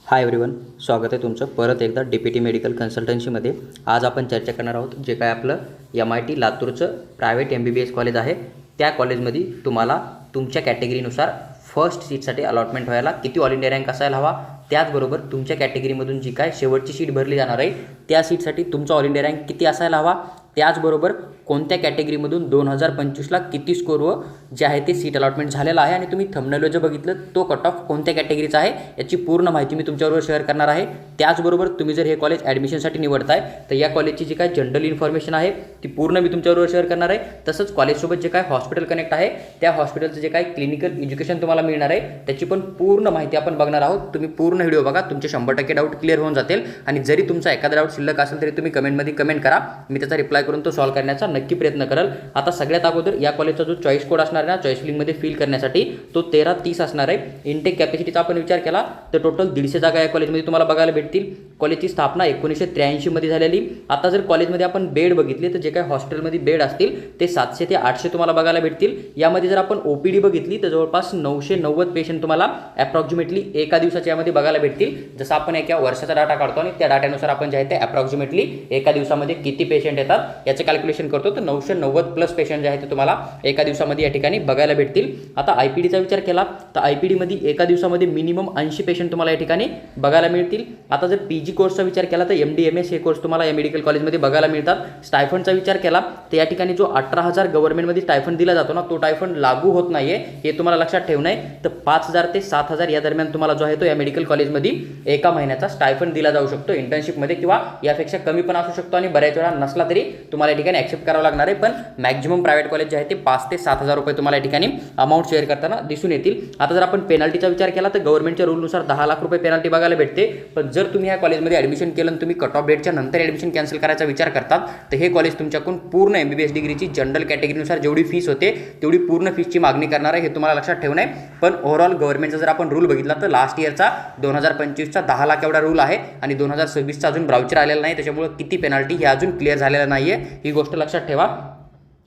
Hi everyone, स्वागत आहे तुमचं परत एकदा DPT मेडिकल कन्सल्टन्सीमध्ये। आज आपण चर्चा करणार आहोत जे काय आपलं MIT लातूरचं प्रायव्हेट MBBS कॉलेज आहे त्या कॉलेजमध्ये तुम्हाला तुमच्या कॅटेगरीनुसार फर्स्ट सीटसाठी अलॉटमेंट व्हायला किती ऑल इंडिया रँक असायला हवा, त्याचबरोबर तुमच्या कॅटेगरीमधून जी काय शेवटची सीट भरली जाणार आहे त्या सीटसाठी तुमचा ऑल इंडिया रँक किती असायला हवा, त्याचबरोबर कोणत्या कॅटेगरीमधून 2025ला किती स्कोर व जे आहे ते सीट अलॉटमेंट झालेला आहे आणि तुम्ही थंबनेलवर जे बघितलं तो कट ऑफ कोणत्या कॅटेगरीचा आहे याची पूर्ण माहिती मी तुमच्याबरोबर शेअर करणार आहे। त्याचबरोबर तुम्ही जर हे कॉलेज ॲडमिशनसाठी निवडताय तर या कॉलेजची जी काय जनरल इन्फॉर्मेशन आहे ती पूर्ण मी तुमच्याबरोबर शेअर करणार आहे। तसंच कॉलेजसोबत जे काय हॉस्पिटल कनेक्ट आहे त्या हॉस्पिटलचं जे काय क्लिनिकल एज्युकेशन तुम्हाला मिळणार आहे त्याची पण पूर्ण माहिती आपण बघणार आहोत। तुम्ही पूर्ण व्हिडिओ बघा, तुमचे 100% डाऊट क्लिअर होऊन जातील आणि जरी तुमचा एखादा डाऊट शिल्लक असेल तरी तुम्ही कमेंटमध्ये कमेंट करा, मी त्याचा रिप्लाय करून तो सॉल्व्ह करण्याचा नक्की प्रयत्न करेल। आता सगळ्यात अगोदर या कॉलेजचा जो चॉईस कोड असणार आहे ना, चॉईस लिंकमध्ये फिल करण्यासाठी तो 1330 असणार आहे। इनटेक कॅपॅसिटीचा आपण विचार केला तर टोटल 150 जागा या कॉलेजमध्ये तुम्हाला बघायला भेटतील। कॉलेजची स्थापना 1983 मध्ये झालेली। आता जर कॉलेजमध्ये आपण बेड बघितले तर जे काही हॉस्टेलमध्ये बेड असतील ते 700 ते 800 तुम्हाला बघायला भेटतील। यामध्ये जर आपण OPD बघितली तर जवळपास 990 पेशंट तुम्हाला अप्रॉक्सिमेटली एका दिवसाच्या यामध्ये बघायला भेटतील। जसं आपण एका वर्षाचा डाटा काढतो आणि त्या डाट्यानुसार आपण जे आहे ते अप्रॉक्सिमेटली एका दिवसामध्ये किती पेशंट येतात याचं कॅल्क्युलेशन करतो तर 990 प्लस पेशंट जे आहे ते तुम्हाला एका दिवसामध्ये या ठिकाणी बघायला भेटतील। आता IPDचा विचार केला तर IPDमध्ये एका दिवसामध्ये मिनिमम 80 पेशंट तुम्हाला या ठिकाणी बघायला मिळतील। आता जर PG कोर्सचा विचार केला तर MD MS हे कोर्स तुम्हाला या मेडिकल कॉलेजमध्ये बघायला मिळतात। स्टायफंडचा विचार केला तर या ठिकाणी जो 18,000 गव्हर्नमेंटमध्ये स्टायफंड दिला जातो ना, तो स्टायफंड लागू होत नाहीये, हे तुम्हाला लक्षात ठेवणं आहे। तर 5,000 ते 7,000 या दरम्यान तुम्हाला जो आहे तो या मेडिकल कॉलेजमध्ये एका महिन्याचा स्टायफंड दिला जाऊ शकतो इंटर्नशिपमध्ये, किंवा यापेक्षा कमी पण असू शकतो आणि बऱ्याच वेळा नसला तरी तुम्हाला या ठिकाणी ॲक्सेप्ट करावं लागणार आहे। पण मॅक्झिमम प्रायव्हेट कॉलेज जे आहे ते 5 ते 7,000 रुपये तुम्हाला या ठिकाणी अमाऊंट शेअर करताना दिसून येतील। आता जर आपण पेनल्टीचा विचार केला तर गव्हर्नमेंटच्या रूलनुसार 10 लाख रुपये पेनल्टी बघायला भेटते। पण जर तुम्ही या कॉलेजमध्ये ॲडमिशन केलं आणि तुम्ही कट ऑफ डेटच्या नंतर ॲडमिशन कॅन्सल करायचा विचार करतात तर हे कॉलेज तुमच्याकडून पूर्ण MBBS डिग्रीची जनरल कॅटेगरीनुसार जेवढी फीस होते तेवढी पूर्ण फीसची मागणी करणार आहे, हे तुम्हाला लक्षात ठेवणं आहे। पण ओव्हरऑल गव्हर्नमेंटचा जर आपण रूल बघितला तर लास्ट इयरचा 2025चा 10 लाख एवढा रूल आहे आणि 2026चा अजून ब्राउचर आलेला नाही, त्याच्यामुळे किती पेनल्टी हे अजून क्लिअर झालेलं नाही आहे, ही गोष्ट लक्षात ठेवा।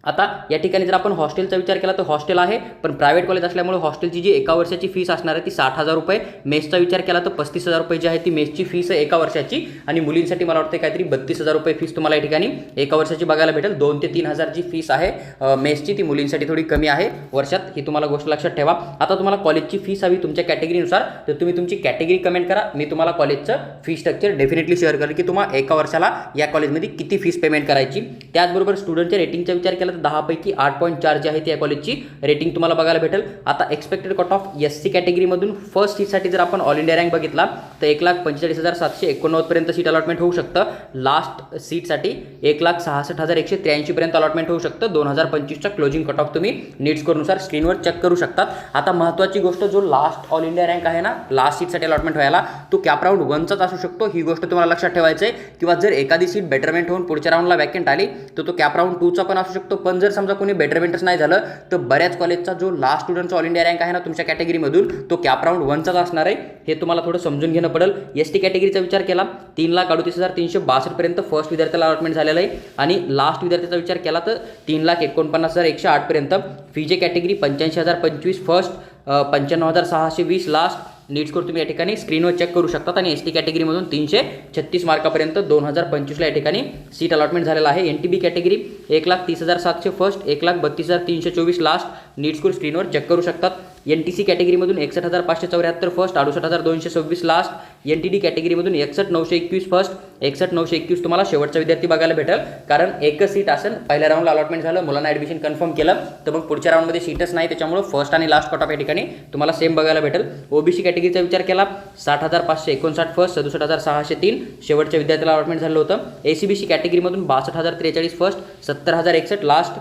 आता या ठिकाणी जर आपण हॉस्टेलचा विचार केला तर हॉस्टेल आहे, पण प्रायव्हेट कॉलेज असल्यामुळे हॉस्टेलची जी एका वर्षाची फीस असणार आहे ती 60,000 रुपये। मेसचा विचार केला तर 35,000 रुपये जी आहे ती मेसची फीस आहे एका वर्षाची, आणि मुलींसाठी मला वाटतं काहीतरी 32,000 रुपये फीस तुम्हाला या ठिकाणी एका वर्षाची बघायला भेटेल। 2 ते 3,000 जी फीस आहे मेसची ती मुलींसाठी थोडी कमी आहे वर्षात, ही तुम्हाला गोष्ट लक्षात ठेवा। आता तुम्हाला कॉलेजची फीस हवी तुमच्या कॅटेगरीनुसार तर तुम्ही तुमची कॅटेगरी कमेंट करा, मी तुम्हाला कॉलेजचं फी स्ट्रक्चर डेफिनेटली शेअर करेल की तुम्हाला एका वर्षाला या कॉलेजमध्ये किती फीस पेमेंट करायची। त्याचबरोबर स्टुडंटच्या रेटिंगचा विचार केला तर 10 पैकी 8.4 जी आहे ती या कॉलेजची रेटिंग तुम्हाला बघायला भेटेल। आता एक्सपेक्टेड कट ऑफ SC कॅटेगरीमधून फर्स्ट सीटसाठी जर आपण ऑल इंडिया रँक बघितला तर 1,45,789 पर्यंत सीट अलॉटमेंट होऊ शकतं। लास्ट सीटसाठी 1,66,183 पर्यंत अलॉटमेंट होऊ शकतं। 2025चा क्लोजिंग कट ऑफ तुम्ही नीट स्कोरनुसार स्क्रीनवर चेक करू शकतात। आता महत्त्वाची गोष्ट, जो लास्ट ऑल इंडिया रँक आहे ना, लास्ट सीटसाठी अलॉटमेंट व्हायला तो कॅप राऊंड 1चाच असू शकतो, ही गोष्ट तुम्हाला लक्षात ठेवायचं आहे। किंवा जर एखादी सीट बेटरमेंट होऊन पुढच्या राऊंडला वॅकंट आली तर तो कॅप राऊंड 2चा पण असू शकतो। पण जर समजा कोणी बेटरमेंटच नाही झालं तर बऱ्याच कॉलेजचा जो लास्ट स्टुडंटचा ऑल इंडिया रँक आहे ना तुमच्या कॅटेगरीमधून तो कॅप राऊंड 1चाच असणार आहे, हे तुम्हाला थोडं समजून घेणं पडेल। ST कॅटेगरीचा विचार केला 3,38,362 पर्यंत फर्स्ट विद्यार्थ्याला अलॉटमेंट झालेलं आहे आणि लास्ट विद्यार्थ्याचा विचार केला तर 3,49,108 पर्यंत। FJ category 85,025 first, 95,620 last. NEET score तुम्ही या ठिकाणी स्क्रीनवर चेक करू शकतात आणि ST कॅटेगरीमधून 336 मार्कापर्यंत 2025ला या ठिकाणी सीट अलॉटमेंट झालेला आहे। NTB category 1,30,700 first, 1,32,324 last. NEET score स्क्रीनवर चेक करू शकतात। NTC कॅटेगरीमधून 61,574 फर्स्ट, 68,226 लास्ट। NTD कॅटेगरीमधून 61,921 फर्स्ट, 61,921 तुम्हाला शेवटचा विद्यार्थी बघायला भेटेल, कारण एकच सीट असेल। पहिल्या राऊंडला अलॉटमेंट झालं, मुलांना ॲडमिशन कन्फर्म केलं तर मग पुढच्या राऊंडमध्ये सीटच नाही, त्याच्यामुळे फर्स्ट आणि लास्ट कट ऑफ या ठिकाणी तुम्हाला सेम बघायला भेटेल। OBC कॅटेगरीचा विचार केला 60,559 फर्स्ट, 67,603 शेवटच्या विद्यार्थ्याला अलॉटमेंट झालं होतं। ACBC कॅटेगरीमधून 62,043 first, 70,061 last.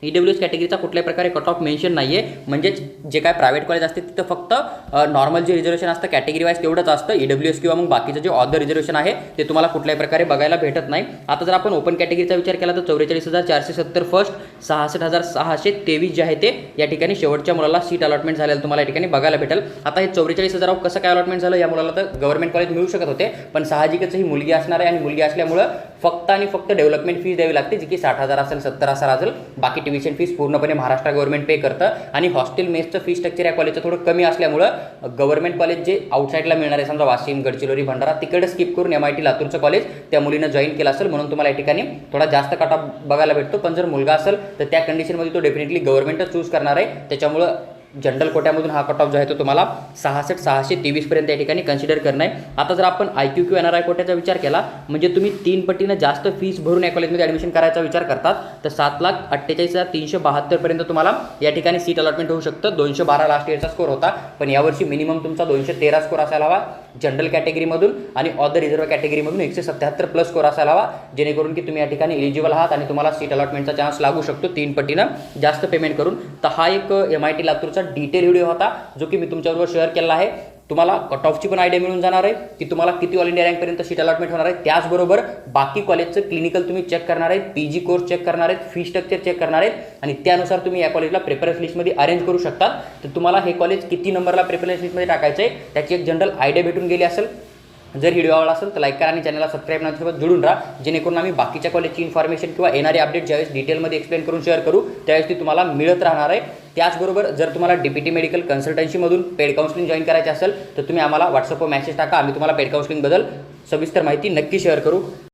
EWS कॅटेगरीचा कुठल्याही प्रकारे कट ऑफ मेन्शन नाही आहे, म्हणजेच जे काय प्रायव्हेट कॉलेज असते तिथं फक्त नॉर्मल जे रिझर्वेशन असतं कॅटेगरी वाईज तेवढंच असतं। EWS किंवा मग बाकीचं जे ऑदर रिझर्वेशन आहे ते तुम्हाला कुठल्याही प्रकारे बघायला भेटत नाही। आता जर आपण ओपन कॅटेगरीचा विचार केला तर 44,470 फर्स्ट, 66,623 जे आहे ते या ठिकाणी शेवटच्या मुलाला सीट अलॉटमेंट झालेलं तुम्हाला या ठिकाणी बघायला भेटेल। आता हे 44,000 कसं काय अलॉटमेंट झालं, या मुलाला तर गव्हर्नमेंट कॉलेज मिळू शकत होते, पण साहजिकच ही मुलगी असणार आहे आणि मुलगी असल्यामुळं फक्त आणि फक्त डेव्हलपमेंट फीस द्यावी लागते, जी की 60,000 असेल, 70,000 असेल, बाकी ट्युशन फीस पूर्णपणे महाराष्ट्र गव्हर्नमेंट पे करतं आणि हॉस्टेल मेसचं फी स्ट्रक्चर या कॉलेजचं थोडं कमी असल्यामुळं गव्हर्नमेंट कॉलेज जे आउटसाईडला मिळणार आहे, समजा वाशिम, गडचिरोली, भंडारा, तिकडे स्किप करून MIT लातूरचं कॉलेज त्या मुलीनं जॉईन केलं असेल, म्हणून तुम्हाला या ठिकाणी थोडा जास्त कट ऑफ बघायला भेटतो. पण जर मुलगा असेल तर त्या कंडिशनमध्ये तो डेफिनेटली गव्हर्नमेंटच चूज करणार आहे. त्याच्यामुळं जनरल कोट्यामधून हा कट ऑफ जो आहे तो तुम्हाला 66,623 पर्यंत या ठिकाणी कन्सिडर करणं आहे. आता जर आपण IQQ NRI कोट्याचा विचार केला, म्हणजे तुम्ही 3 पटीनं जास्त फीस भरून या कॉलेजमध्ये ॲडमिशन करायचा विचार करतात, तर 7,48,372 पर्यंत तुम्हाला या ठिकाणी सीट अलॉटमेंट होऊ शकतं. 212 लास्ट इयरचा स्कोर होता, पण यावर्षी मिनिमम तुमचा 213 स्कोर असायला हवा जनरल कॅटेगरीमधून आणि ऑदर रिझर्व कॅटेगरीमधून 177 प्लस स्कोर असायला हवा, जेणेकरून की तुम्ही या ठिकाणी एलिजिबल आहात आणि तुम्हाला सीट अलॉटमेंटचा चान्स लागू शकतो 3 पटीनं जास्त पेमेंट करून. तर हा एक MIT लातूरचा डिटेल व्हिडिओ होता जो की मी तुमच्याबरोबर शेअर केला आहे. तुम्हाला कट ऑफची पण आयडिया मिळून जाणार आहे की तुम्हाला किती ऑल इंडिया रँकपर्यंत सीट अलॉटमेंट होणार आहे. त्याचबरोबर बाकी कॉलेजचं क्लिनिकल तुम्ही चेक करणार आहेत, PG कोर्स चेक करणार आहेत, फी स्ट्रक्चर चेक करणार आहेत आणि त्यानुसार तुम्ही या कॉलेजला प्रेफरन्स लिस्टमध्ये अरेंज करू शकता. तर तुम्हाला हे कॉलेज किती नंबरला प्रेफरन्स लिस्टमध्ये टाकायचं आहे त्याची एक जनरल आयडिया भेटून गेली असेल. जर व्हिडिओ आवडला असेल तर लाईक करा आणि चॅनलला सबस्क्राईब नंतर जुळून राहा, जेणेकरून आम्ही बाकीच्या कॉलेजची इन्फॉर्मेशन किंवा येणारे अपडेट ज्यावेळेस डिटेलमध्ये एक्सप्लेन करून शेअर करू त्यावेळेस ती तुम्हाला मिळत राहणार आहे. त्याचबरोबर जर तुम्हाला DPT मेडिकल कन्सल्टन्सीमधून पेड काउन्सिलिंग जॉईन करायचे असेल तर तुम्ही आम्हाला व्हॉट्सअपवर मेसेज टाका, आम्ही तुम्हाला पेड काउन्सिलिंगबद्दल सविस्तर माहिती नक्की शेअर करू.